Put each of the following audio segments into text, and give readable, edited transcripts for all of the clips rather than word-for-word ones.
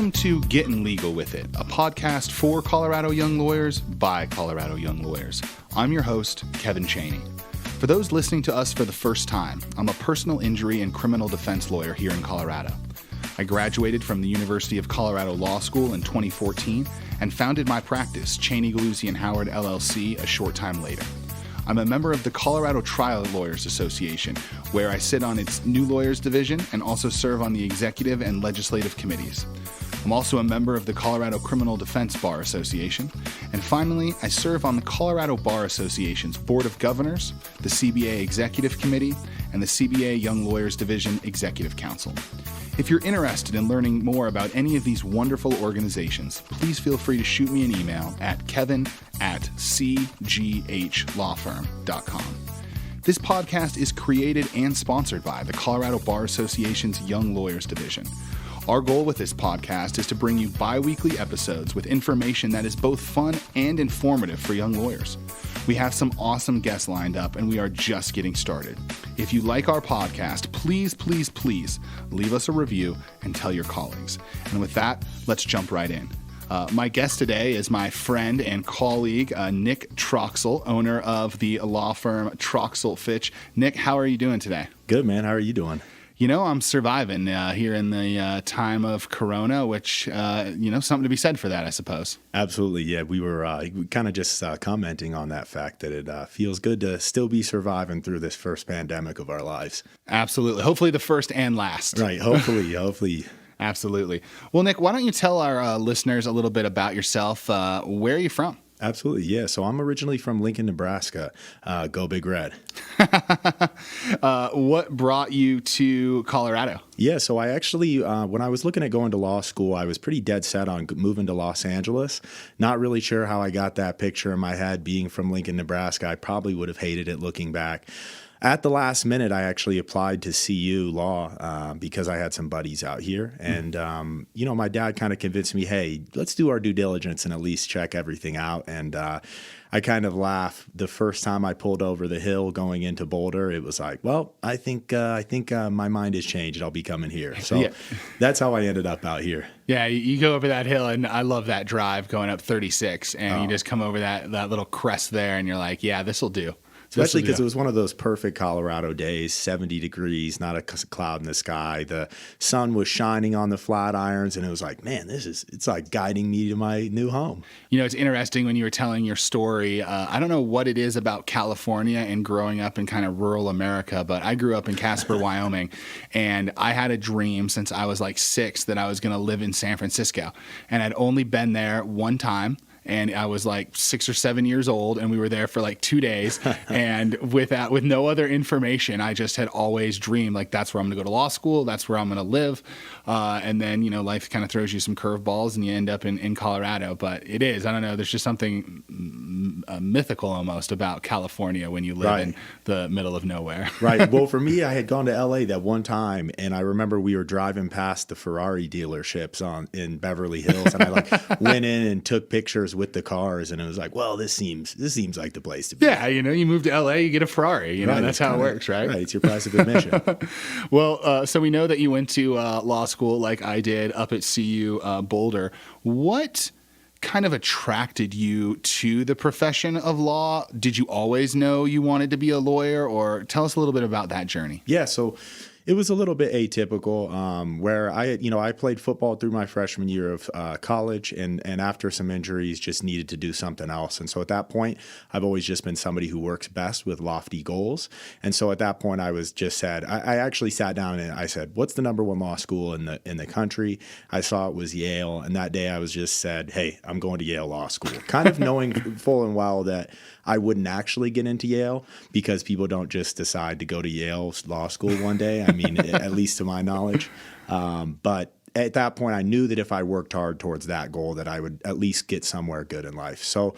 Welcome to Gettin Legal With It, a podcast for Colorado young lawyers by Colorado young lawyers. I'm your host, Kevin Cheney. For those listening to us for the first time, I'm a personal injury and criminal defense lawyer here in Colorado. I graduated from the University of Colorado Law School in 2014 and founded my practice, Cheney, Galusi and Howard LLC, a short time later. I'm a member of the Colorado Trial Lawyers Association, where I sit on its New Lawyers Division and also serve on the executive and legislative committees. I'm also a member of the Colorado Criminal Defense Bar Association. And finally, I serve on the Colorado Bar Association's Board of Governors, the CBA Executive Committee, and the CBA Young Lawyers Division Executive Council. If you're interested in learning more about any of these wonderful organizations, please feel free to shoot me an email at kevin@cghlawfirm.com. This podcast is created and sponsored by the Colorado Bar Association's Young Lawyers Division. Our goal with this podcast is to bring you bi-weekly episodes with information that is both fun and informative for young lawyers. We have some awesome guests lined up, and we are just getting started. If you like our podcast, please leave us a review and tell your colleagues. And with that, let's jump right in. My guest today is my friend and colleague, Nick Troxel, owner of the law firm Troxel Fitch. Nick, how are you doing today? Good, man. How are you doing? You know, I'm surviving here in the time of Corona, which, something to be said for that, I suppose. Absolutely. Yeah, we were kind of just commenting on that fact that it feels good to still be surviving through this first pandemic of our lives. Absolutely. Hopefully the first and last. Right. Hopefully. Absolutely. Well, Nick, why don't you tell our listeners a little bit about yourself? Where are you from? Absolutely, yeah. So I'm originally from Lincoln, Nebraska. Go Big Red. What brought you to Colorado? Yeah, so I actually, when I was looking at going to law school, I was pretty dead set on moving to Los Angeles. Not really sure how I got that picture in my head being from Lincoln, Nebraska. I probably would have hated it looking back. At the last minute, I actually applied to CU Law because I had some buddies out here. And, my dad kind of convinced me, hey, let's do our due diligence and at least check everything out. And I kind of laughed the first time I pulled over the hill going into Boulder. It was like, well, I think my mind has changed. I'll be coming here. So That's how I ended up out here. Yeah, you go over that hill, and I love that drive going up 36. And you just come over that little crest there, and you're like, yeah, this will do. Especially because it was one of those perfect Colorado days, 70 degrees, not a cloud in the sky. The sun was shining on the flat irons, and it was like, man, it's like guiding me to my new home. You know, it's interesting when you were telling your story. I don't know what it is about California and growing up in kind of rural America, but I grew up in Casper, Wyoming, and I had a dream since I was like 6 that I was going to live in San Francisco. And I'd only been there one time. And I was like 6 or 7 years old, and we were there for like 2 days. And with no other information, I just had always dreamed like that's where I'm going to go to law school. That's where I'm going to live. And then, life kind of throws you some curveballs, and you end up in Colorado. But it is, I don't know, there's just something mythical almost about California when you live in the middle of nowhere. Right. Well, for me, I had gone to LA that one time, and I remember we were driving past the Ferrari dealerships in Beverly Hills, and I went in and took pictures with the cars, and it was like, well, this seems like the place to be. Yeah, you move to LA, you get a Ferrari. That's how it works, right? Right, it's your price of admission. Well, so we know that you went to law school like I did up at CU Boulder. What kind of attracted you to the profession of law? Did you always know you wanted to be a lawyer, or tell us a little bit about that journey? Yeah, so it was a little bit atypical where I played football through my freshman year of college, and after some injuries just needed to do something else. And so at that point, I've always just been somebody who works best with lofty goals. And so at that point, I actually sat down and I said, what's the number one law school in the country? I saw it was Yale. And that day I was just said, hey, I'm going to Yale Law School, kind of knowing full and well that I wouldn't actually get into Yale because people don't just decide to go to Yale Law School one day. I mean, at least to my knowledge. But at that point, I knew that if I worked hard towards that goal, that I would at least get somewhere good in life. So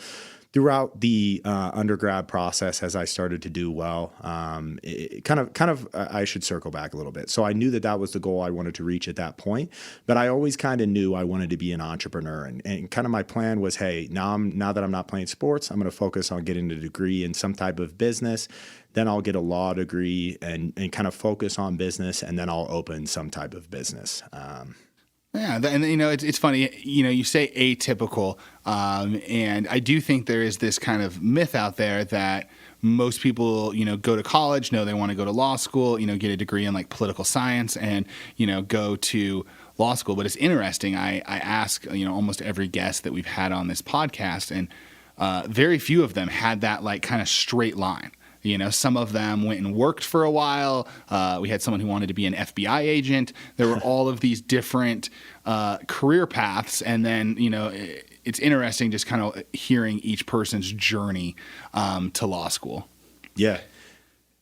throughout the undergrad process, as I started to do well, I should circle back a little bit. So I knew that was the goal I wanted to reach at that point, but I always kind of knew I wanted to be an entrepreneur. And kind of my plan was, hey, now that I'm not playing sports, I'm going to focus on getting a degree in some type of business. Then I'll get a law degree and kind of focus on business, and then I'll open some type of business. Yeah, and it's funny. You say atypical, and I do think there is this kind of myth out there that most people, go to college, know they want to go to law school, get a degree in like political science, and go to law school. But it's interesting. I ask almost every guest that we've had on this podcast, and very few of them had that like kind of straight line. Some of them went and worked for a while. We had someone who wanted to be an FBI agent. There were all of these different career paths. And then, it's interesting just kind of hearing each person's journey to law school. Yeah.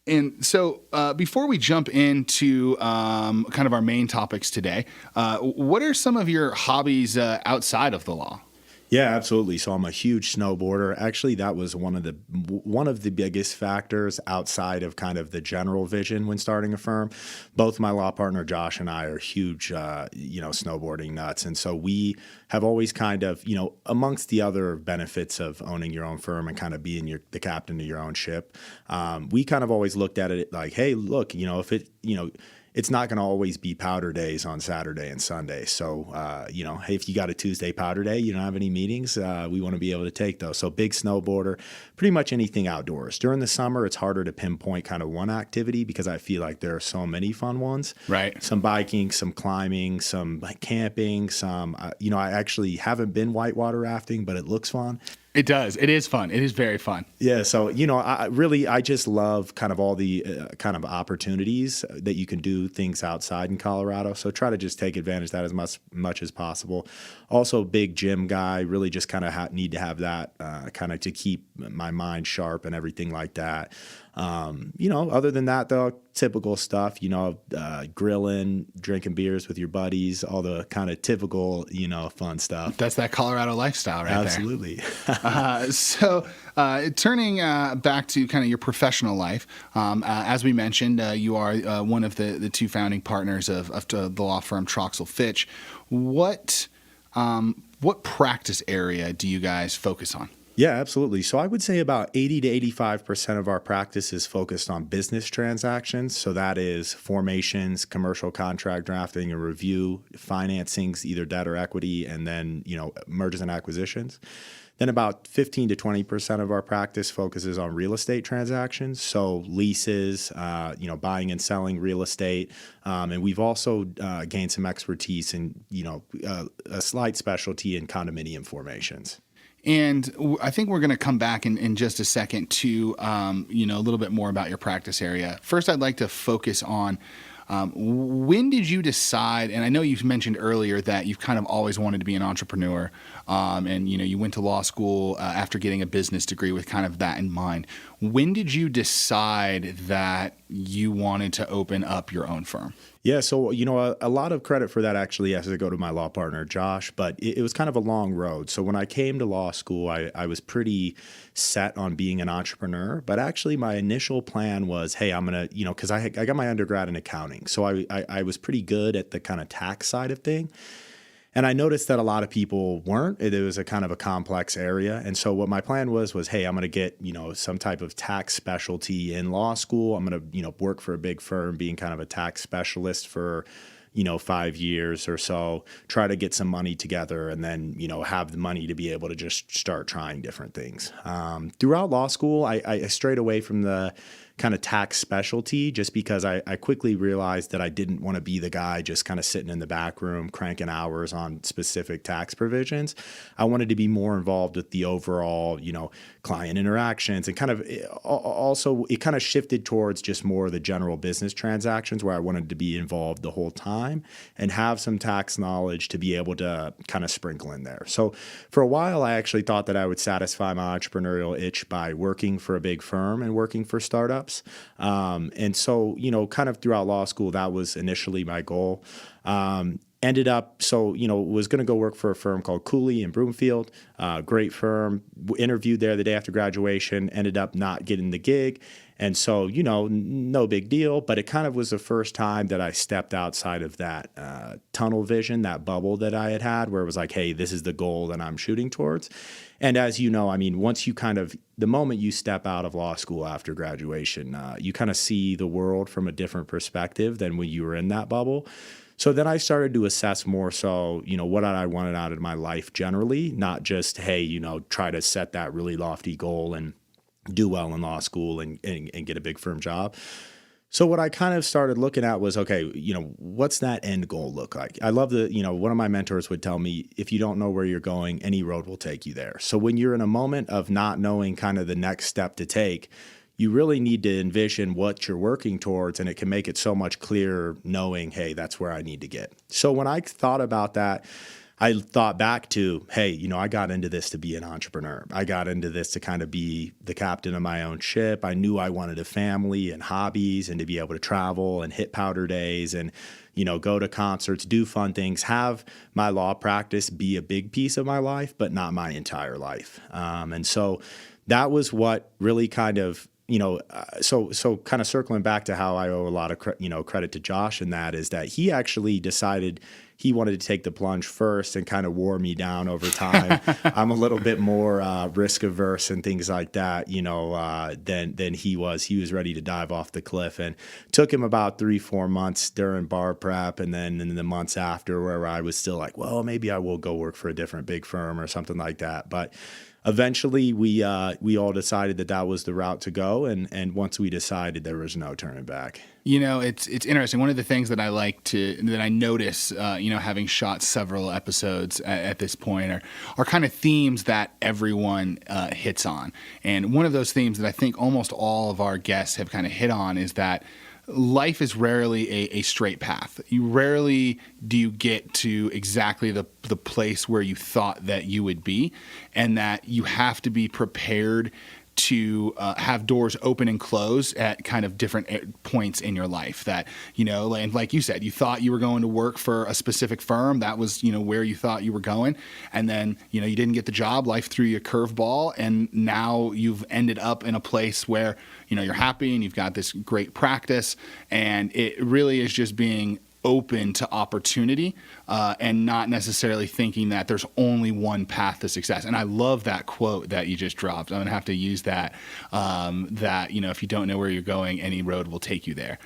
And so before we jump into kind of our main topics today, what are some of your hobbies outside of the law? Yeah, absolutely. So I'm a huge snowboarder. Actually, that was one of the biggest factors outside of kind of the general vision when starting a firm. Both my law partner Josh and I are huge, snowboarding nuts, and so we have always kind of, amongst the other benefits of owning your own firm and kind of being the captain of your own ship, we kind of always looked at it like, hey, look, if it, it's not going to always be powder days on Saturday and Sunday. So, hey, if you got a Tuesday powder day, you don't have any meetings, we want to be able to take those. So big snowboarder, pretty much anything outdoors. During the summer, it's harder to pinpoint kind of one activity because I feel like there are so many fun ones. Right. Some biking, some climbing, some like camping, some, I actually haven't been whitewater rafting, but it looks fun. It does. It is fun. It is very fun. Yeah. So, I just love kind of all the kind of opportunities that you can do things outside in Colorado. So try to just take advantage of that as much as possible. Also, big gym guy, really just kind of need to have that kind of to keep my mind sharp and everything like that. Other than that, though, typical stuff, grilling, drinking beers with your buddies, all the kind of typical, fun stuff. That's that Colorado lifestyle right Absolutely. there. So turning back to kind of your professional life, as we mentioned, you are one of the two founding partners of the law firm Troxel Fitch. What practice area do you guys focus on? Yeah, absolutely. So I would say about 80 to 85% of our practice is focused on business transactions. So that is formations, commercial contract drafting and review, financings, either debt or equity, and then, mergers and acquisitions. Then about 15 to 20% of our practice focuses on real estate transactions. So leases, buying and selling real estate. And we've also gained some expertise in, a slight specialty in condominium formations. And I think we're going to come back in just a second to, a little bit more about your practice area. First, I'd like to focus on when did you decide, and I know you've mentioned earlier that you've kind of always wanted to be an entrepreneur, and, you went to law school after getting a business degree with kind of that in mind. When did you decide that you wanted to open up your own firm? Yeah, so, a lot of credit for that actually has to go to my law partner, Josh, but it was kind of a long road. So when I came to law school, I was pretty set on being an entrepreneur, but actually my initial plan was, hey, I'm going to, because I got my undergrad in accounting. So I was pretty good at the kind of tax side of thing. And I noticed that a lot of people weren't. It was a kind of a complex area. And so what my plan was, hey, I'm going to get, some type of tax specialty in law school. I'm going to, work for a big firm being kind of a tax specialist for, 5 years or so, try to get some money together and then, have the money to be able to just start trying different things. Throughout law school, I strayed away from the kind of tax specialty just because I quickly realized that I didn't want to be the guy just kind of sitting in the back room cranking hours on specific tax provisions. I wanted to be more involved with the overall, client interactions and kind of also it kind of shifted towards just more of the general business transactions where I wanted to be involved the whole time and have some tax knowledge to be able to kind of sprinkle in there. So for a while, I actually thought that I would satisfy my entrepreneurial itch by working for a big firm and working for startups. And so, kind of throughout law school, that was initially my goal. Ended up, was going to go work for a firm called Cooley in Broomfield, great firm, interviewed there the day after graduation, ended up not getting the gig. And so, no big deal, but it kind of was the first time that I stepped outside of that tunnel vision, that bubble that I had where it was like, hey, this is the goal that I'm shooting towards. And as you know, once you the moment you step out of law school after graduation, you kind of see the world from a different perspective than when you were in that bubble. So then I started to assess more so, what I wanted out of my life generally, not just, hey, try to set that really lofty goal and do well in law school and get a big firm job. So what I kind of started looking at was, okay, what's that end goal look like? I love one of my mentors would tell me, if you don't know where you're going, any road will take you there. So when you're in a moment of not knowing kind of the next step to take, you really need to envision what you're working towards, and it can make it so much clearer knowing, hey, that's where I need to get. So when I thought about that, I thought back to, hey, I got into this to be an entrepreneur. I got into this to kind of be the captain of my own ship. I knew I wanted a family and hobbies and to be able to travel and hit powder days and, go to concerts, do fun things, have my law practice be a big piece of my life, but not my entire life. And so that was what really kind of, so kind of circling back to how I owe a lot of credit to Josh, and that is that he actually decided he wanted to take the plunge first and kind of wore me down over time. I'm a little bit more risk averse and things like that, than he was. He was ready to dive off the cliff, and took him about 3-4 months during bar prep, and then in the months after where I was still like, well, maybe I will go work for a different big firm or something like that. But eventually, we all decided that was the route to go, and once we decided, there was no turning back. It's interesting. One of the things that I notice, having shot several episodes at this point, are kind of themes that everyone hits on. And one of those themes that I think almost all of our guests have kind of hit on is that life is rarely a straight path. You rarely do you get to exactly the place where you thought that you would be, and that you have to be prepared to have doors open and close at kind of different points in your life. That, and like you said, you thought you were going to work for a specific firm. That was, where you thought you were going. And then, you didn't get the job. Life threw you a curveball. And now you've ended up in a place where, you're happy and you've got this great practice. And it really is just being open to opportunity and not necessarily thinking that there's only one path to success. And I love that quote that you just dropped. I'm going to have to use that, if you don't know where you're going, any road will take you there.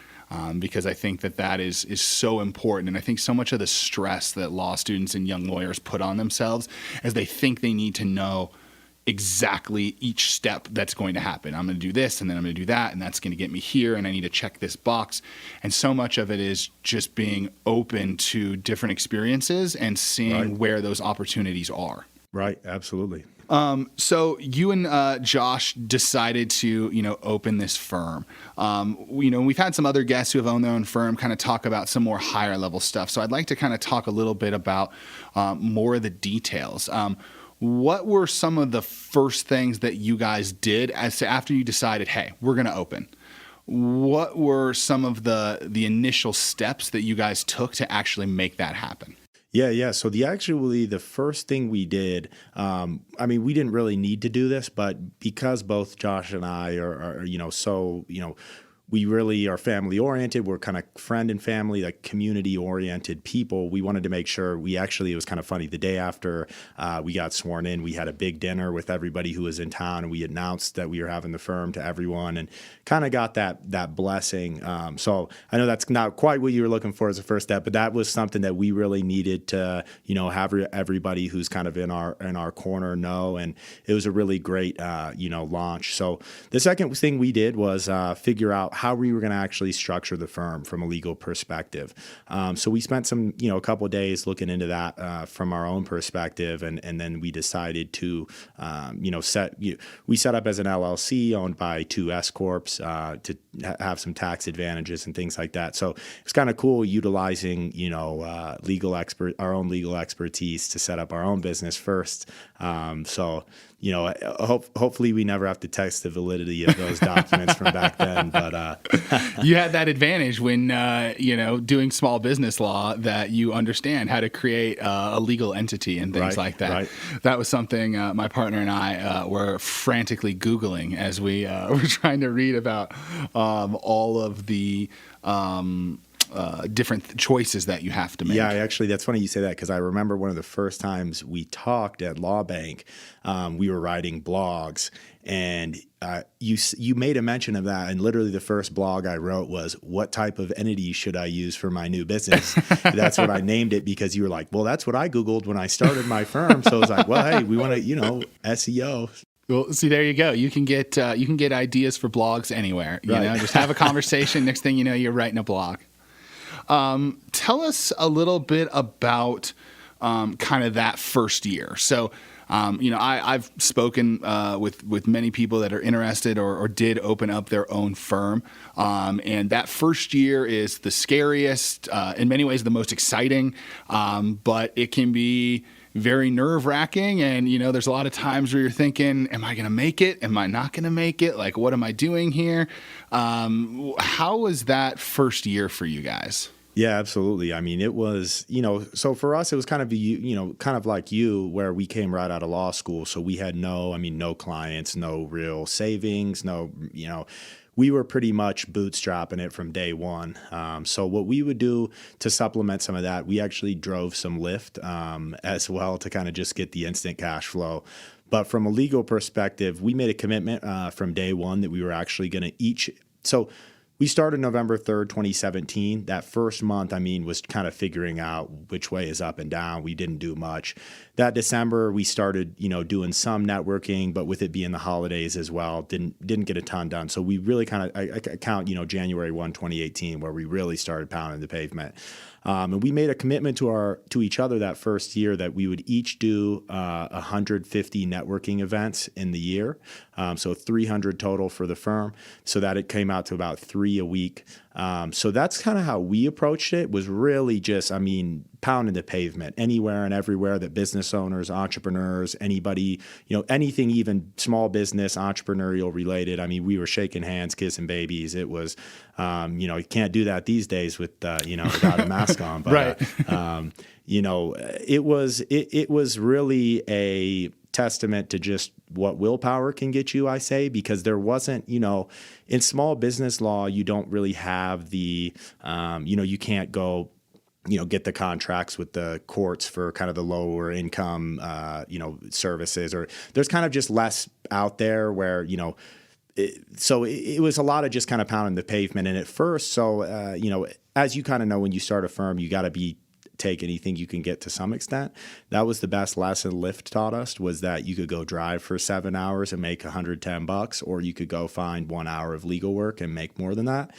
Because I think that is so important. And I think so much of the stress that law students and young lawyers put on themselves as they think they need to know exactly each step that's going to happen. I'm going to do this, and then I'm going to do that, and that's going to get me here, and I need to check this box. And so much of it is just being open to different experiences and seeing where those opportunities are. Right, absolutely. So you and Josh decided to, open this firm. We've had some other guests who have owned their own firm kind of talk about some more higher level stuff. So I'd like to kind of talk a little bit about more of the details. What were some of the first things that you guys did after you decided, hey, we're going to open? What were some of the initial steps that you guys took to actually make that happen? Yeah. So the first thing we did, we didn't really need to do this, but because both Josh and I are we really are family oriented. We're kind of friend and family, like community oriented people. We wanted to make sure it was kind of funny. The day after we got sworn in, we had a big dinner with everybody who was in town, and we announced that we were having the firm to everyone and kind of got that blessing. So I know that's not quite what you were looking for as a first step, but that was something that we really needed to, have everybody who's kind of in our corner know. And it was a really great, launch. So the second thing we did was figure out how we were going to actually structure the firm from a legal perspective. So we spent a couple of days looking into that from our own perspective, and then we decided to, we set up as an LLC owned by 2 S corps to have some tax advantages and things like that. So it's kind of cool utilizing, our own legal expertise to set up our own business first. Hopefully we never have to test the validity of those documents from back then. But you had that advantage when, doing small business law, that you understand how to create a legal entity and things like that. Right. That was something my partner and I were frantically Googling as we were trying to read about all of the different choices that you have to make. Yeah, actually, that's funny you say that, because I remember one of the first times we talked at Law Bank, we were writing blogs, and you made a mention of that, and literally the first blog I wrote was, what type of entity should I use for my new business? That's what I named it, because you were like, well, that's what I Googled when I started my firm. So I was like, well, hey, we want to, SEO. Well, see, there you go. You can get ideas for blogs anywhere. You know, just have a conversation. Next thing you know, you're writing a blog. Tell us a little bit about kind of that first year. So, I've spoken with many people that are interested or did open up their own firm. And that first year is the scariest, in many ways the most exciting, but it can be very nerve-wracking. And, there's a lot of times where you're thinking, am I going to make it? Am I not going to make it? Like, what am I doing here? How was that first year for you guys? Yeah, absolutely. I mean, it was, so for us, it was kind of, kind of like you, where we came right out of law school. So we had no clients, no real savings, we were pretty much bootstrapping it from day one. So what we would do to supplement some of that, we actually drove some Lyft as well to kind of just get the instant cash flow. But from a legal perspective, we made a commitment from day one that we were actually going to so we started November 3rd, 2017. That first month, was kind of figuring out which way is up and down. We didn't do much. That December, we started, doing some networking, but with it being the holidays as well, didn't get a ton done. So we really kind of, I count, January 1, 2018, where we really started pounding the pavement. And we made a commitment to each other that first year that we would each do 150 networking events in the year, so 300 total for the firm, so that it came out to about 3 a week. So that's kind of how we approached it, was really just, pounding the pavement anywhere and everywhere that business owners, entrepreneurs, anybody, anything, even small business, entrepreneurial related. We were shaking hands, kissing babies. It was, you can't do that these days with, without a mask on. But, right. It was really a testament to just what willpower can get you, I say, because there wasn't, in small business law, you don't really have the, you can't go, get the contracts with the courts for kind of the lower income, services, or there's kind of just less out there where, so it was a lot of just kind of pounding the pavement. And at first, so, as you kind of know, when you start a firm, you got to take anything you can get to some extent. That was the best lesson Lyft taught us, was that you could go drive for 7 hours and make $110, or you could go find 1 hour of legal work and make more than that.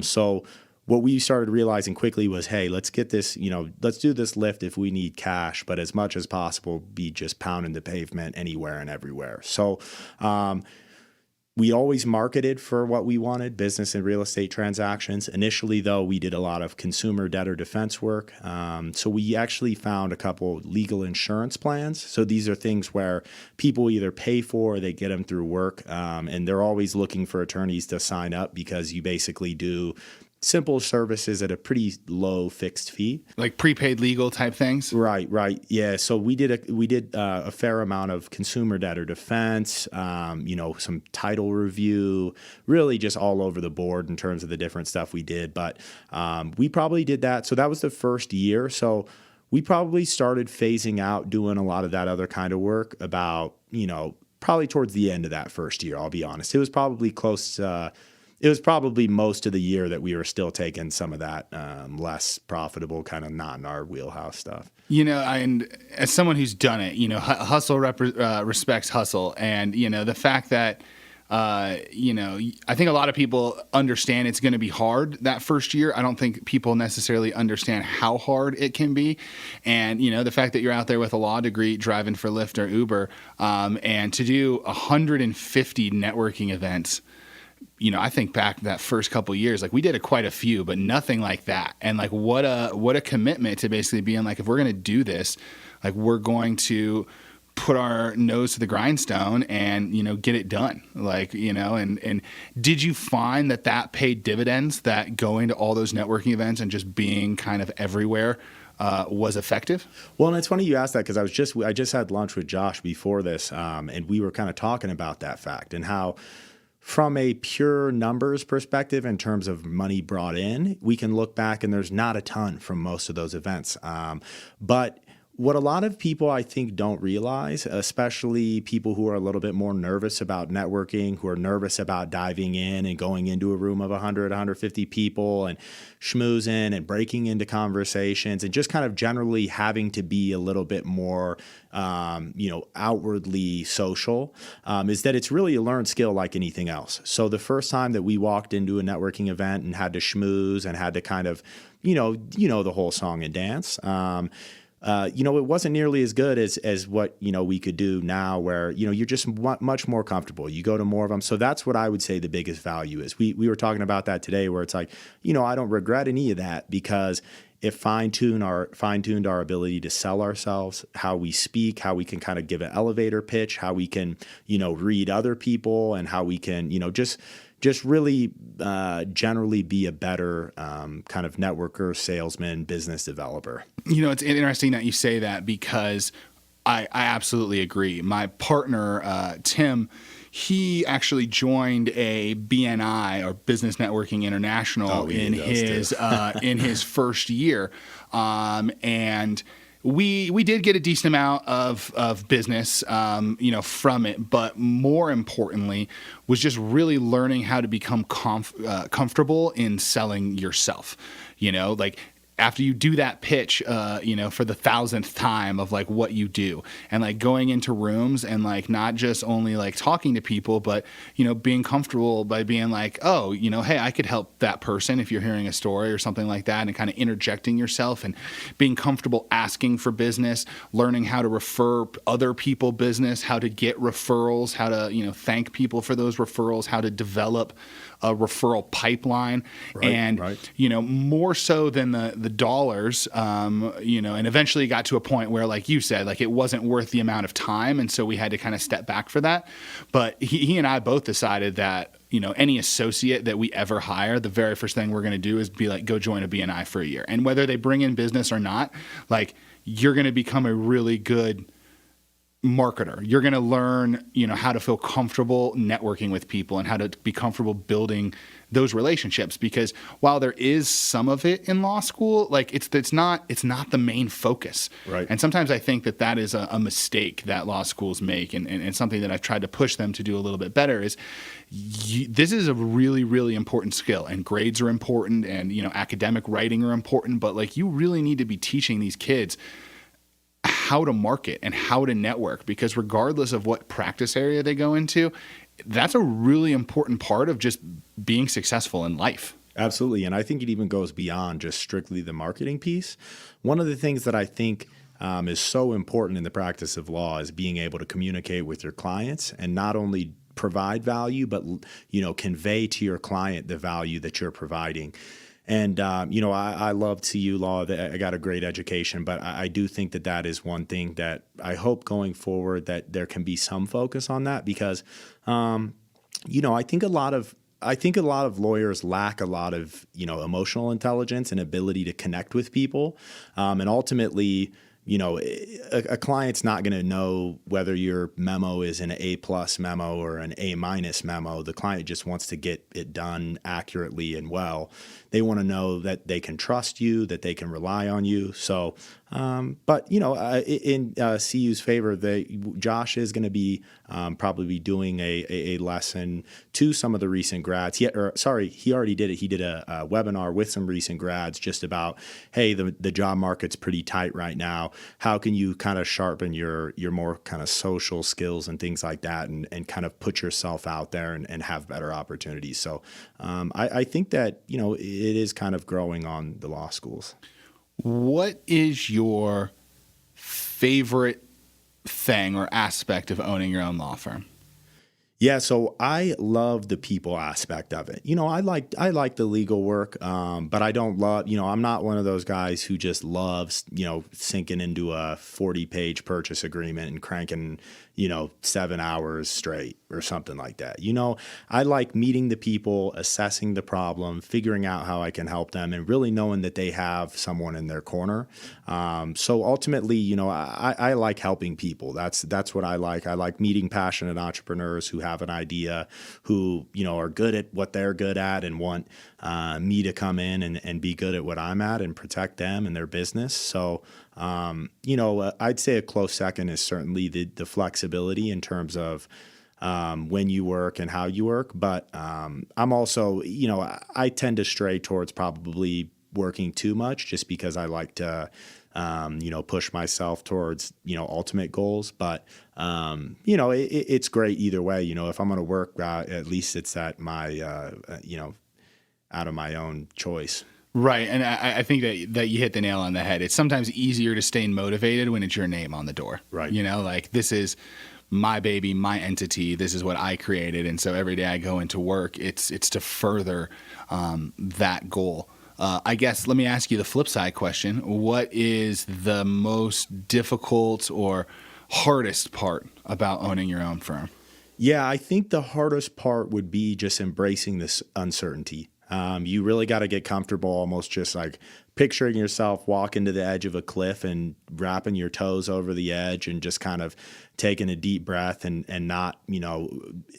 So what we started realizing quickly was, hey, let's get this, let's do this Lyft if we need cash, but as much as possible, be just pounding the pavement anywhere and everywhere. So, we always marketed for what we wanted, business and real estate transactions. Initially, though, we did a lot of consumer debtor defense work. So we actually found a couple legal insurance plans. So these are things where people either pay for or they get them through work. And they're always looking for attorneys to sign up, because you basically do simple services at a pretty low fixed fee, like prepaid legal type things. Right. Yeah. So we did a fair amount of consumer debtor defense, some title review, really just all over the board in terms of the different stuff we did. But we probably did that. So that was the first year. So we probably started phasing out doing a lot of that other kind of work about, probably towards the end of that first year. I'll be honest. It was probably close to, it was probably most of the year that we were still taking some of that less profitable, kind of not in our wheelhouse stuff. And as someone who's done it, hustle respects hustle. And, the fact that, I think a lot of people understand it's going to be hard that first year. I don't think people necessarily understand how hard it can be. And, the fact that you're out there with a law degree driving for Lyft or Uber, and to do 150 networking events, I think back that first couple of years, like we did quite a few, but nothing like that. And like, what a commitment to basically being like, if we're going to do this, like we're going to put our nose to the grindstone and, get it done. Like, and did you find that paid dividends, that going to all those networking events and just being kind of everywhere, was effective? Well, and it's funny you asked that, because I just had lunch with Josh before this, and we were kind of talking about that fact and how, from a pure numbers perspective, in terms of money brought in, we can look back and there's not a ton from most of those events. But what a lot of people, I think, don't realize, especially people who are a little bit more nervous about networking, who are nervous about diving in and going into a room of 100, 150 people and schmoozing and breaking into conversations and just kind of generally having to be a little bit more, outwardly social, is that it's really a learned skill like anything else. So the first time that we walked into a networking event and had to schmooze and had to kind of, the whole song and dance, it wasn't nearly as good as what, we could do now where, you're just much more comfortable. You go to more of them. So that's what I would say the biggest value is. We were talking about that today where it's like, I don't regret any of that because it fine-tuned our ability to sell ourselves, how we speak, how we can kind of give an elevator pitch, how we can, read other people and how we can, just really generally be a better kind of networker, salesman, business developer. It's interesting that you say that because I absolutely agree. My partner, Tim, he actually joined a BNI or Business Networking International in his first year. And we did get a decent amount of business, from it, but more importantly was just really learning how to become comfortable in selling yourself. After you do that pitch, for the 1,000th time of like what you do and like going into rooms and like not just only like talking to people, but, being comfortable by being like, oh, hey, I could help that person if you're hearing a story or something like that, and kind of interjecting yourself and being comfortable asking for business, learning how to refer other people business, how to get referrals, how to, thank people for those referrals, how to develop a referral pipeline, more so than the dollars, and eventually got to a point where, like you said, like it wasn't worth the amount of time. And so we had to kind of step back for that. But he and I both decided that, any associate that we ever hire, the very first thing we're going to do is be like, go join a BNI for a year. And whether they bring in business or not, like you're going to become a really good marketer. You're going to learn, how to feel comfortable networking with people and how to be comfortable building those relationships. Because while there is some of it in law school, like it's not the main focus. Right. And sometimes I think that is a mistake that law schools make, and something that I've tried to push them to do a little bit better is this is a really, really important skill, and grades are important, and academic writing are important, but like you really need to be teaching these kids how to market and how to network, because regardless of what practice area they go into, that's a really important part of just being successful in life. Absolutely. And I think it even goes beyond just strictly the marketing piece. One of the things that I think is so important in the practice of law is being able to communicate with your clients and not only provide value, but, convey to your client the value that you're providing. And, I love CU law. I got a great education, but I do think that is one thing that I hope going forward that there can be some focus on that because, I think a lot of lawyers lack a lot of, emotional intelligence and ability to connect with people. And ultimately, a client's not going to know whether your memo is an A+ memo or an A- memo. The client just wants to get it done accurately and well. They want to know that they can trust you, that they can rely on you. So, but in CU's favor, Josh is going to be probably doing a lesson to some of the recent grads. He already did it. He did a webinar with some recent grads just about, hey, the job market's pretty tight right now. How can you kind of sharpen your more kind of social skills and things like that, and kind of put yourself out there and have better opportunities. So I think that it is kind of growing on the law schools. What is your favorite thing or aspect of owning your own law firm? Yeah, so I love the people aspect of it. I like the legal work, but I don't love, I'm not one of those guys who just loves, sinking into a 40-page purchase agreement and cranking, 7 hours straight or something like that. I like meeting the people, assessing the problem, figuring out how I can help them, and really knowing that they have someone in their corner. So ultimately, I like helping people. That's what I like. I like meeting passionate entrepreneurs who have an idea, who, are good at what they're good at and want me to come in and be good at what I'm at and protect them and their business. So, I'd say a close second is certainly the flexibility in terms of when you work and how you work. But I'm also, I tend to stray towards probably working too much just because I like to, push myself towards, ultimate goals. But, it's great either way. If I'm going to work, at least it's at my, out of my own choice. Right. And I think that you hit the nail on the head. It's sometimes easier to stay motivated when it's your name on the door. Right. Like this is my baby, my entity. This is what I created. And so every day I go into work, it's to further that goal. I guess let me ask you the flip side question. What is the most difficult or hardest part about owning your own firm? Yeah, I think the hardest part would be just embracing this uncertainty. You really got to get comfortable, almost just like picturing yourself walking to the edge of a cliff and wrapping your toes over the edge and just kind of taking a deep breath and not,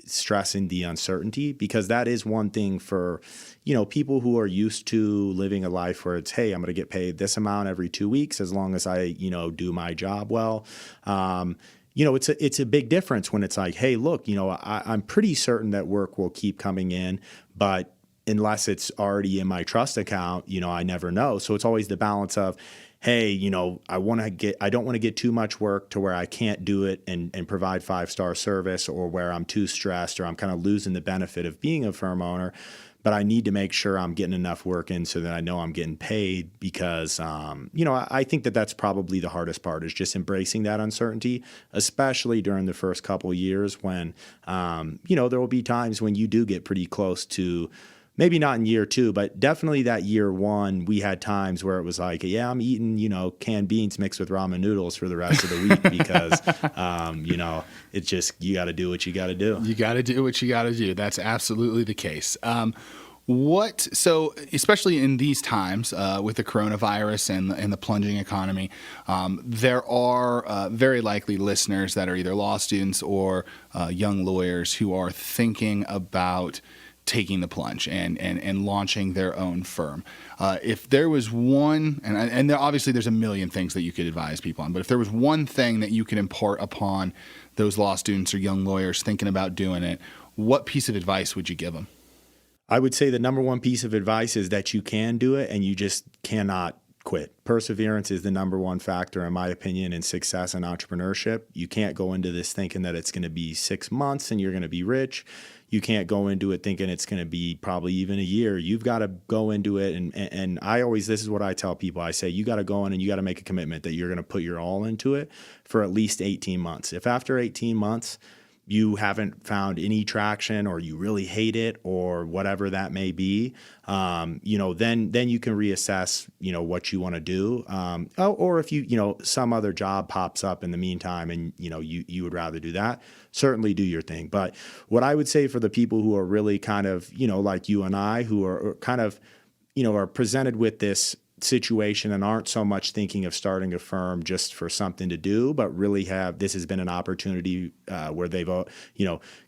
stressing the uncertainty, because that is one thing for, people who are used to living a life where it's, hey, I'm going to get paid this amount every 2 weeks as long as I, do my job well. It's a big difference when it's like, hey, look, I'm pretty certain that work will keep coming in, but unless it's already in my trust account, I never know. So it's always the balance of, hey, I don't want to get too much work to where I can't do it and provide 5-star service, or where I'm too stressed or I'm kind of losing the benefit of being a firm owner. But I need to make sure I'm getting enough work in so that I know I'm getting paid, because, I think that that's probably the hardest part, is just embracing that uncertainty, especially during the first couple of years when, there will be times when you do get pretty close to, maybe not in year 2, but definitely that year 1, we had times where it was like, yeah, I'm eating, canned beans mixed with ramen noodles for the rest of the week because, it's just, you got to do what you got to do. You got to do what you got to do. That's absolutely the case. So especially in these times with the coronavirus and the plunging economy, there are very likely listeners that are either law students or young lawyers who are thinking about taking the plunge and launching their own firm. If there was one, and obviously there's a million things that you could advise people on, but if there was one thing that you could impart upon those law students or young lawyers thinking about doing it, what piece of advice would you give them? I would say the number one piece of advice is that you can do it and you just cannot quit. Perseverance is the number one factor, in my opinion, in success and entrepreneurship. You can't go into this thinking that it's going to be 6 months and you're going to be rich. You can't go into it thinking it's going to be probably even a year. You've got to go into it. And I always, this is what I tell people. I say, you got to go in and you got to make a commitment that you're going to put your all into it for at least 18 months. If after 18 months, you haven't found any traction, or you really hate it, or whatever that may be, then you can reassess, what you want to do. Or if some other job pops up in the meantime and, you would rather do that, certainly do your thing. But what I would say for the people who are really kind of, like you and I, who are kind of, are presented with this situation and aren't so much thinking of starting a firm just for something to do, but really this has been an opportunity where they've,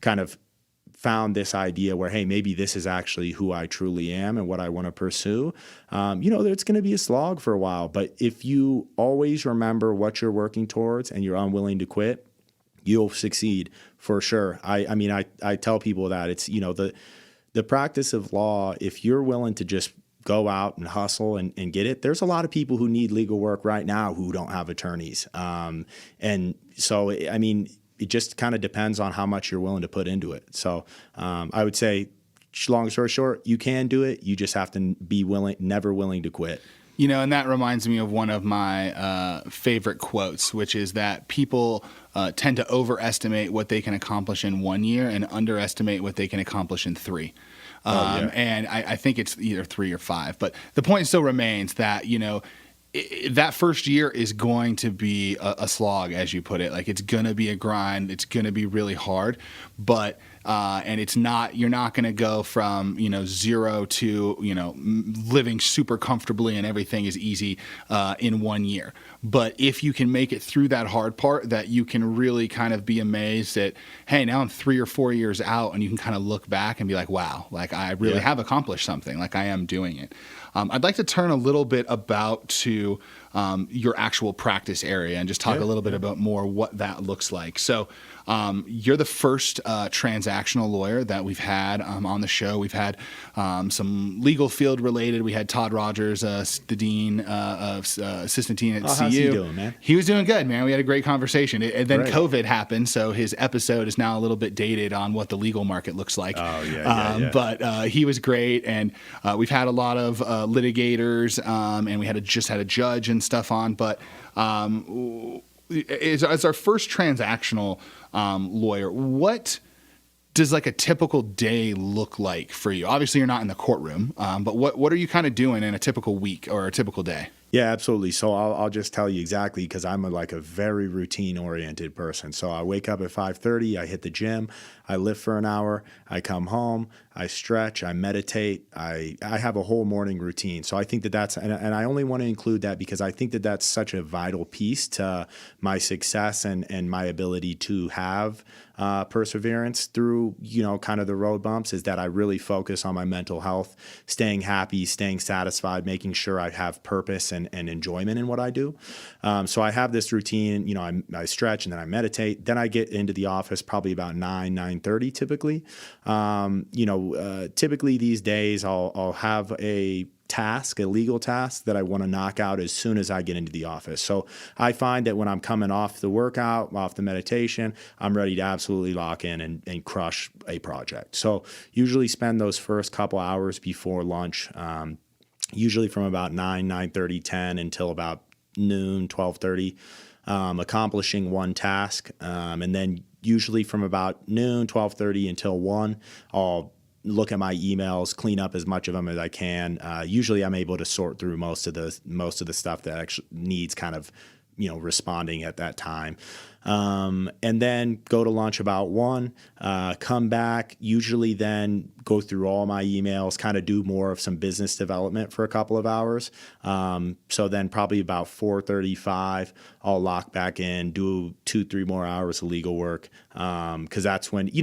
kind of found this idea where, hey, maybe this is actually who I truly am and what I want to pursue. It's going to be a slog for a while, but if you always remember what you're working towards and you're unwilling to quit, you'll succeed for sure. I tell people that it's, the practice of law, if you're willing to just go out and hustle and get it. There's a lot of people who need legal work right now who don't have attorneys. And so, it just kind of depends on how much you're willing to put into it. So I would say, long story short, you can do it. You just have to be never willing to quit. And that reminds me of one of my favorite quotes, which is that people tend to overestimate what they can accomplish in 1 year and underestimate what they can accomplish in 3. And I think it's either 3 or 5. But the point still remains that, that first year is going to be a slog, as you put it. Like, it's going to be a grind. It's going to be really hard, but and you're not going to go from, zero to, living super comfortably and everything is easy in 1 year. But if you can make it through that hard part, that you can really kind of be amazed that, hey, now I'm 3 or 4 years out, and you can kind of look back and be like, wow, like I really have accomplished something. Like, I am doing it. I'd like to turn a little bit about to your actual practice area and just talk a little bit about more what that looks like. So you're the first transactional lawyer that we've had on the show. We've had some legal field related. We had Todd Rogers, the dean of assistant dean at CU. How's he doing, man? He was doing good, man. We had a great conversation. And then COVID happened, so his episode is now a little bit dated on what the legal market looks like. Oh, yeah. But he was great, and we've had a lot of litigators, and we just had a judge and stuff on. But as our first transactional lawyer, what does like a typical day look like for you? Obviously, you're not in the courtroom, but what are you kind of doing in a typical week or a typical day? Yeah, absolutely. So I'll just tell you exactly, because I'm a very routine-oriented person. So I wake up at 5:30, I hit the gym, I lift for an hour, I come home, I stretch, I meditate, I have a whole morning routine. So I think that's, and I only want to include that because I think that's such a vital piece to my success and my ability to have perseverance through, kind of the road bumps, is that I really focus on my mental health, staying happy, staying satisfied, making sure I have purpose and enjoyment in what I do. So I have this routine, I stretch and then I meditate. Then I get into the office probably about 9:30 typically. Typically these days I'll have a legal task that I want to knock out as soon as I get into the office. So I find that when I'm coming off the workout, off the meditation, I'm ready to absolutely lock in and crush a project. So usually spend those first couple hours before lunch, usually from about 9:30, 10 until about noon, 12:30, accomplishing one task. And then usually from about noon, 12:30 until 1, I'll look at my emails, clean up as much of them as I can. Usually I'm able to sort through most of the stuff that actually needs kind of, responding at that time. And then go to lunch about 1, come back, usually then go through all my emails, kind of do more of some business development for a couple of hours. So then probably about 4:35, I'll lock back in, do 2-3 more hours of legal work. Cause that's when, you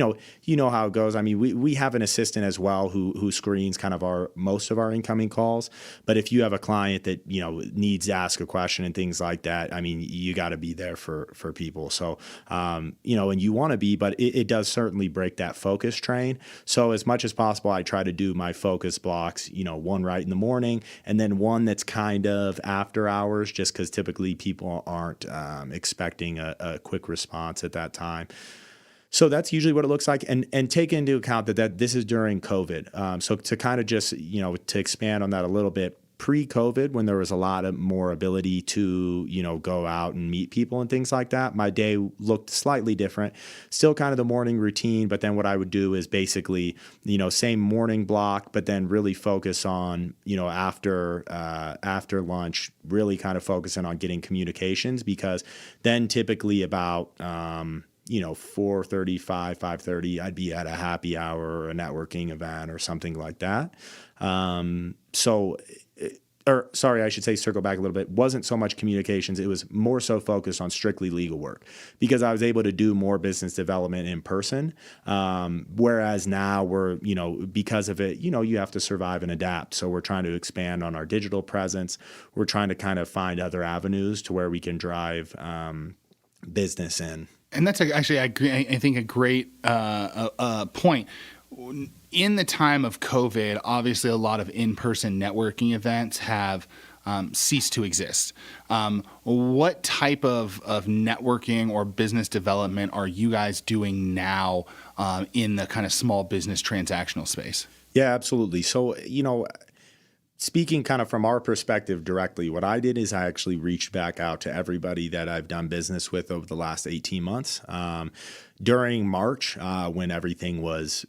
know how it goes. I mean, we have an assistant as well who screens kind of most of our incoming calls. But if you have a client that, needs to ask a question and things like that, I mean, you got to be there for people. So, and you want to be, but it does certainly break that focus train. So as much as possible, I try to do my focus blocks, one right in the morning and then one that's kind of after hours, just because typically people aren't expecting a quick response at that time. So that's usually what it looks like, and take into account that this is during COVID. So to kind of just, to expand on that a little bit, pre-COVID, when there was a lot of more ability to, go out and meet people and things like that, my day looked slightly different. Still kind of the morning routine, but then what I would do is basically, same morning block, but then really focus on, after lunch, really kind of focusing on getting communications, because then typically about 4:35, 5:30, I'd be at a happy hour or a networking event or something like that. I should say, circle back a little bit, wasn't so much communications. It was more so focused on strictly legal work, because I was able to do more business development in person. Whereas now because of it, you have to survive and adapt. So we're trying to expand on our digital presence. We're trying to kind of find other avenues to where we can drive business in. And that's actually, I think, a great point. In the time of COVID, obviously a lot of in-person networking events have ceased to exist. What type of networking or business development are you guys doing now in the kind of small business transactional space? Yeah, absolutely. So, speaking kind of from our perspective directly, what I did is I actually reached back out to everybody that I've done business with over the last 18 months. During March, when everything was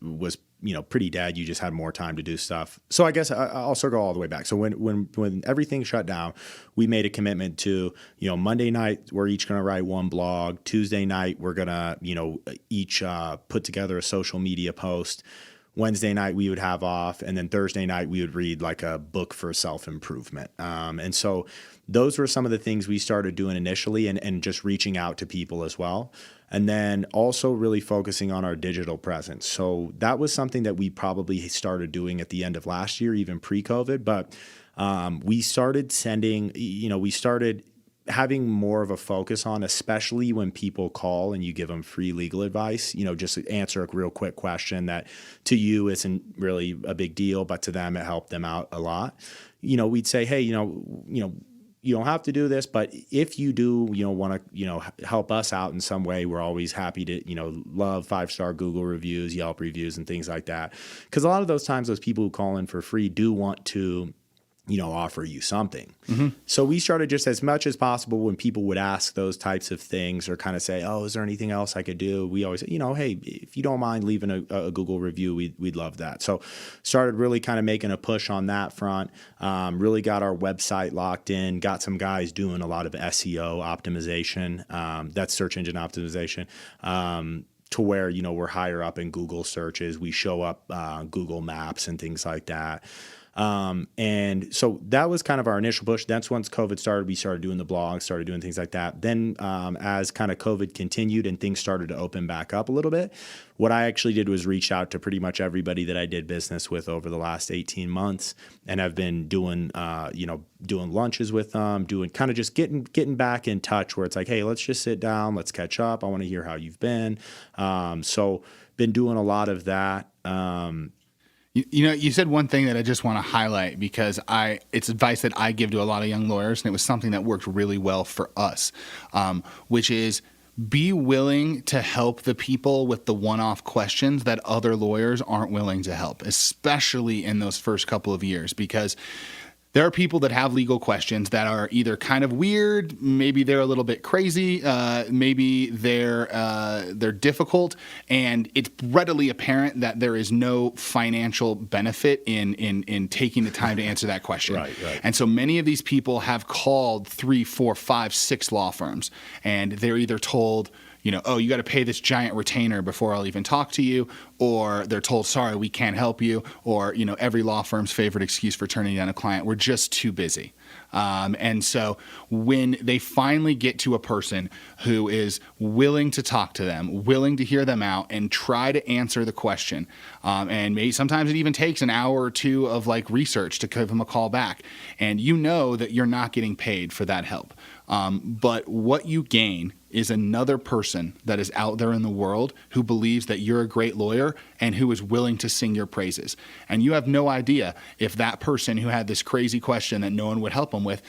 pretty dead. You just had more time to do stuff. So I guess I'll circle all the way back. So when everything shut down, we made a commitment to, Monday night, we're each going to write one blog. Tuesday night, we're going to, each put together a social media post. Wednesday night we would have off, and then Thursday night we would read like a book for self-improvement. And so those were some of the things we started doing initially, and just reaching out to people as well. And then also really focusing on our digital presence. So that was something that we probably started doing at the end of last year, even pre-COVID. But we started having more of a focus on, especially when people call and you give them free legal advice, just answer a real quick question that to you isn't really a big deal, but to them, it helped them out a lot. We'd say, hey, you don't have to do this, but if you do, want to, help us out in some way, we're always happy to, love 5-star Google reviews, Yelp reviews, and things like that. Because a lot of those times, those people who call in for free do want to offer you something. Mm-hmm. So we started just as much as possible when people would ask those types of things or kind of say, oh, is there anything else I could do? We always say, hey, if you don't mind leaving a Google review, we'd love that. So started really kind of making a push on that front, really got our website locked in, got some guys doing a lot of SEO optimization, that's search engine optimization, to where, we're higher up in Google searches. We show up Google Maps and things like that. And so that was kind of our initial push. That's once COVID started, we started doing the blog, started doing things like that. Then as kind of COVID continued and things started to open back up a little bit, what I actually did was reach out to pretty much everybody that I did business with over the last 18 months. And I've been doing, doing lunches with them, doing kind of just getting back in touch where it's like, hey, let's just sit down, let's catch up. I want to hear how you've been. So been doing a lot of that. You said one thing that I just want to highlight because it's advice that I give to a lot of young lawyers, and it was something that worked really well for us, which is be willing to help the people with the one-off questions that other lawyers aren't willing to help, especially in those first couple of years, because there are people that have legal questions that are either kind of weird, maybe they're a little bit crazy, maybe they're difficult, and it's readily apparent that there is no financial benefit in taking the time to answer that question. Right. And so many of these people have called 3, 4, 5, 6 law firms, and they're either told, oh, you got to pay this giant retainer before I'll even talk to you, or they're told, sorry, we can't help you, or, every law firm's favorite excuse for turning down a client, we're just too busy. And so when they finally get to a person who is willing to talk to them, willing to hear them out and try to answer the question, and maybe sometimes it even takes an hour or two of research to give them a call back, and that you're not getting paid for that help. But what you gain is another person that is out there in the world who believes that you're a great lawyer and who is willing to sing your praises. And you have no idea if that person who had this crazy question that no one would help them with,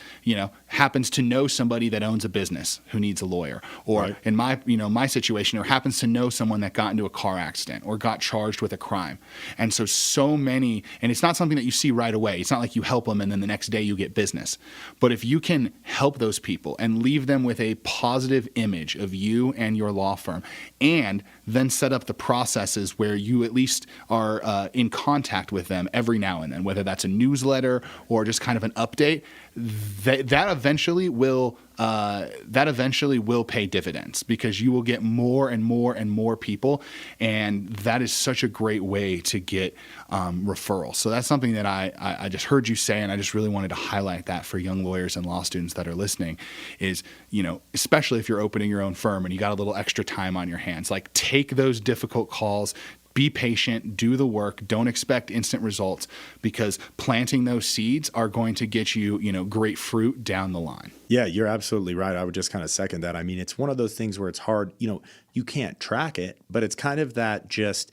happens to know somebody that owns a business who needs a lawyer, or right. In my situation, or happens to know someone that got into a car accident or got charged with a crime. And so many, and it's not something that you see right away. It's not like you help them and then the next day you get business. But if you can help those people and leave them with a positive image of you and your law firm, and then set up the processes where you at least are in contact with them every now and then, whether that's a newsletter or just kind of an update, that eventually will pay dividends, because you will get more and more and more people, and that is such a great way to get referrals. So that's something that I just heard you say, and I just really wanted to highlight that for young lawyers and law students that are listening, is, especially if you're opening your own firm and you got a little extra time on your hands, take those difficult calls. Be patient, do the work, don't expect instant results, because planting those seeds are going to get you, great fruit down the line. Yeah, you're absolutely right. I would just kind of second that. I mean, it's one of those things where it's hard, you can't track it, but it's kind of that just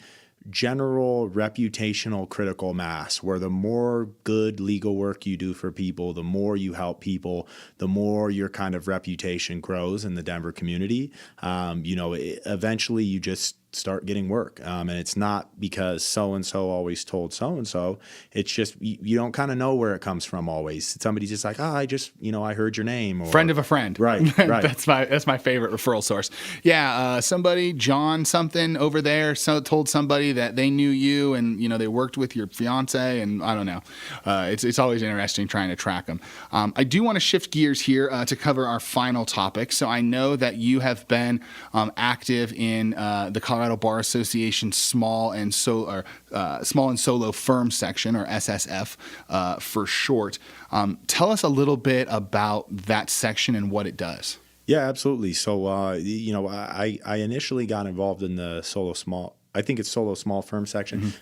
general reputational critical mass, where the more good legal work you do for people, the more you help people, the more your kind of reputation grows in the Denver community. Eventually you just start getting work. And it's not because so-and-so always told so-and-so. It's just you don't kind of know where it comes from always. Somebody's just like, I just, I heard your name. Or, friend of a friend. Right. That's my favorite referral source. Yeah, somebody, John something over there, told somebody that they knew you and, they worked with your fiance, and I don't know. It's always interesting trying to track them. I do want to shift gears here to cover our final topic. So I know that you have been active in the Colorado Bar Association small and solo firm section, or SSF for short. Tell us a little bit about that section and what it does. Yeah, absolutely. So, I initially got involved in the solo small firm section.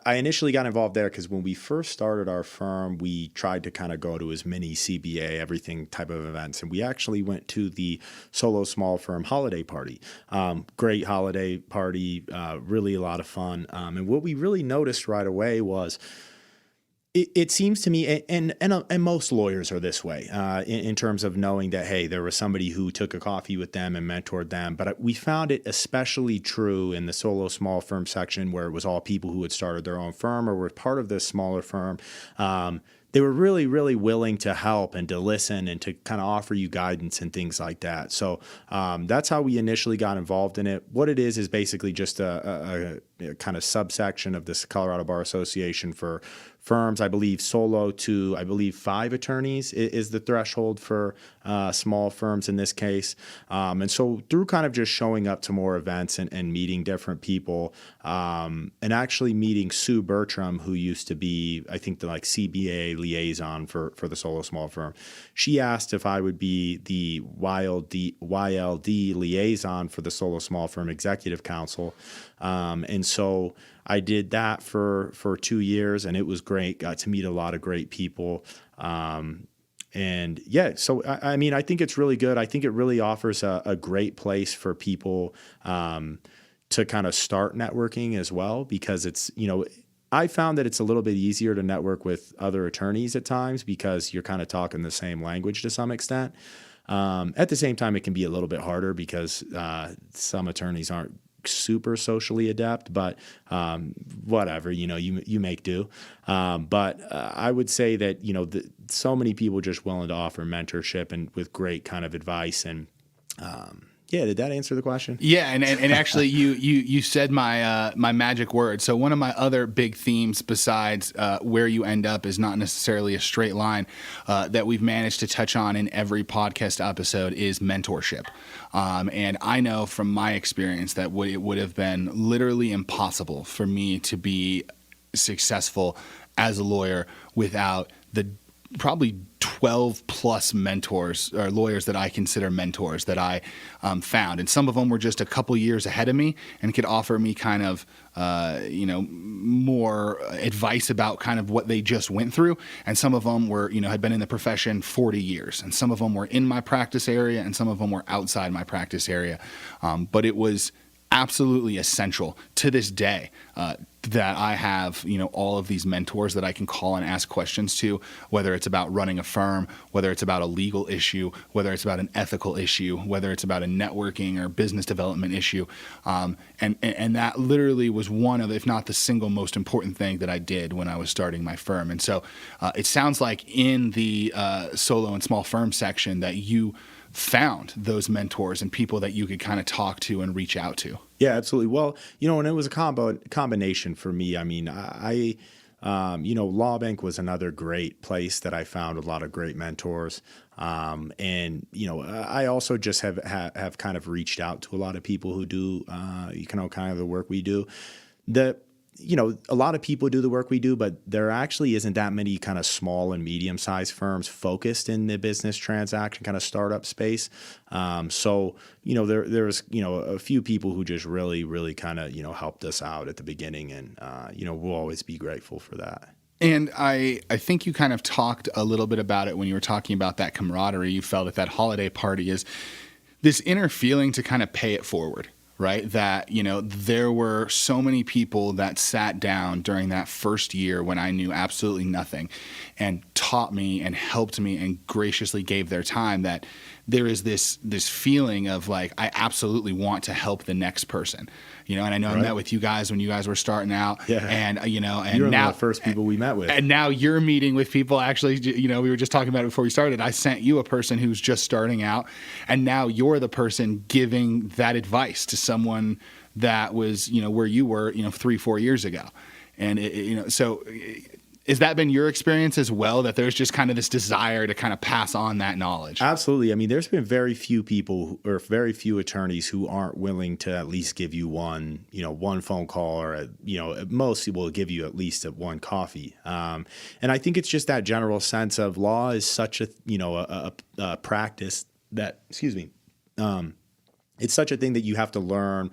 I initially got involved there because when we first started our firm, we tried to kind of go to as many CBA, everything type of events. And we actually went to the solo small firm holiday party. Great holiday party, really a lot of fun. And what we really noticed right away was, it seems to me, and most lawyers are this way, in terms of knowing that, hey, there was somebody who took a coffee with them and mentored them. But we found it especially true in the solo small firm section, where it was all people who had started their own firm or were part of this smaller firm. They were really, really willing to help and to listen and to kind of offer you guidance and things like that. So that's how we initially got involved in it. What it is basically just a kind of subsection of this Colorado Bar Association for firms. I believe solo to 5 attorneys is the threshold for small firms in this case. And so through kind of just showing up to more events and meeting different people, and actually meeting Sue Bertram, who used to be, I think, the CBA liaison for the solo small firm. She asked if I would be the YLD liaison for the solo small firm executive council. And so I did that for 2 years, and it was great. Got to meet a lot of great people. And yeah, so I mean, I think it's really good. I think it really offers a great place for people to kind of start networking as well, because it's, I found that it's a little bit easier to network with other attorneys at times because you're kind of talking the same language to some extent. At the same time, it can be a little bit harder because some attorneys aren't super socially adept, but whatever, you make do. But I would say that, so many people just willing to offer mentorship and with great kind of advice. And yeah, did that answer the question? Yeah, and actually, you said my magic word. So one of my other big themes, besides where you end up, is not necessarily a straight line, that we've managed to touch on in every podcast episode, is mentorship. And I know from my experience that it would have been literally impossible for me to be successful as a lawyer without the probably 12 plus mentors or lawyers that I consider mentors that I found. And some of them were just a couple years ahead of me and could offer me kind of, more advice about kind of what they just went through. And some of them were, had been in the profession 40 years. And some of them were in my practice area and some of them were outside my practice area. But it was absolutely essential to this day that I have, all of these mentors that I can call and ask questions to, whether it's about running a firm, whether it's about a legal issue, whether it's about an ethical issue, whether it's about a networking or business development issue. And that literally was one of, if not the single most important thing that I did when I was starting my firm. And so it sounds like in the solo and small firm section that you found those mentors and people that you could kind of talk to and reach out to. Yeah, absolutely. Well, and it was a combination for me. I mean, Law Bank was another great place that I found a lot of great mentors. And I also just have kind of reached out to a lot of people who do, kind of the work we do. A lot of people do the work we do, but there actually isn't that many kind of small and medium-sized firms focused in the business transaction kind of startup space. So there's a few people who just really, really kind of, helped us out at the beginning. And, we'll always be grateful for that. And I think you kind of talked a little bit about it when you were talking about that camaraderie. You felt at that holiday party is this inner feeling to kind of pay it forward. Right? That, there were so many people that sat down during that first year when I knew absolutely nothing and taught me and helped me and graciously gave their time, that there is this feeling of like, I absolutely want to help the next person. And I know I met with you guys when you guys were starting out, and and you're now one of the first people we met with, and now you're meeting with people. Actually, we were just talking about it before we started. I sent you a person who's just starting out, and now you're the person giving that advice to someone that was where you were 3-4 years ago, and so. Has that been your experience as well, that there's just kind of this desire to kind of pass on that knowledge? Absolutely. I mean, there's been very few people or very few attorneys who aren't willing to at least give you one phone call, or, most will give you at least one coffee. And I think it's just that general sense of law is such a practice that, it's such a thing that you have to learn,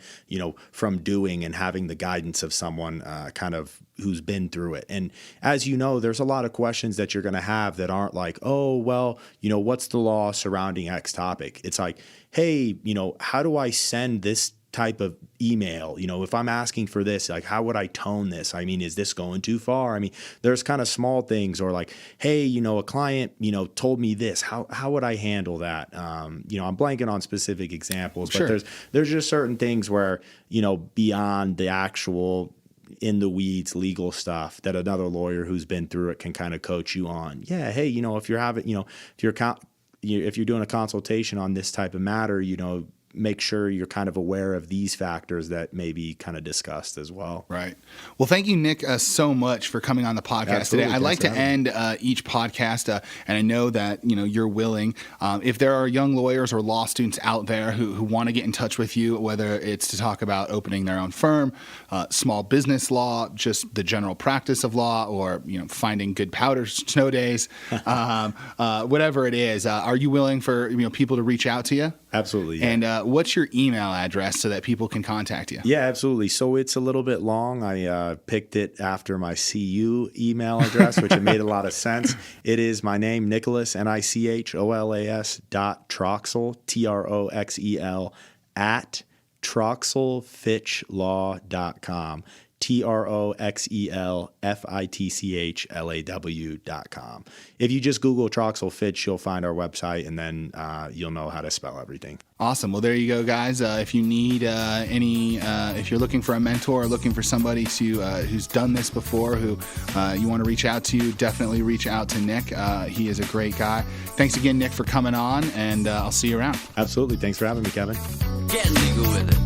from doing and having the guidance of someone kind of who's been through it. And as you know, there's a lot of questions that you're going to have that aren't like, oh, well, what's the law surrounding X topic? It's like, hey, how do I send this type of email? If I'm asking for this, like, how would I tone this? I mean, is this going too far? I mean, there's kind of small things, or like, hey, a client, told me this, how would I handle that? I'm blanking on specific examples, but there's just certain things where, beyond the actual in the weeds legal stuff that another lawyer who's been through it can kind of coach you on. Yeah. Hey, if you're having, if you're doing a consultation on this type of matter, make sure you're kind of aware of these factors that may be kind of discussed as well. Right. Well, thank you, Nick, so much for coming on the podcast today. I'd like to end each podcast, and I know that you're willing. If there are young lawyers or law students out there who want to get in touch with you, whether it's to talk about opening their own firm, small business law, just the general practice of law, or finding good powder snow days, whatever it is, are you willing for people to reach out to you? Absolutely. Yeah. And what's your email address so that people can contact you? Yeah, absolutely. So it's a little bit long. I picked it after my CU email address, which it made a lot of sense. It is my name, Nicholas, Nicholas, .Troxel, Troxel, at TroxelFitchlaw.com. TroxelFitchlaw.com. If you just Google Troxel Fitch, you'll find our website, and then you'll know how to spell everything. Awesome. Well, there you go, guys. If you need if you're looking for a mentor or looking for somebody who's done this before, who you want to reach out to, definitely reach out to Nick. He is a great guy. Thanks again, Nick, for coming on, and I'll see you around. Absolutely. Thanks for having me, Kevin. Get legal with it.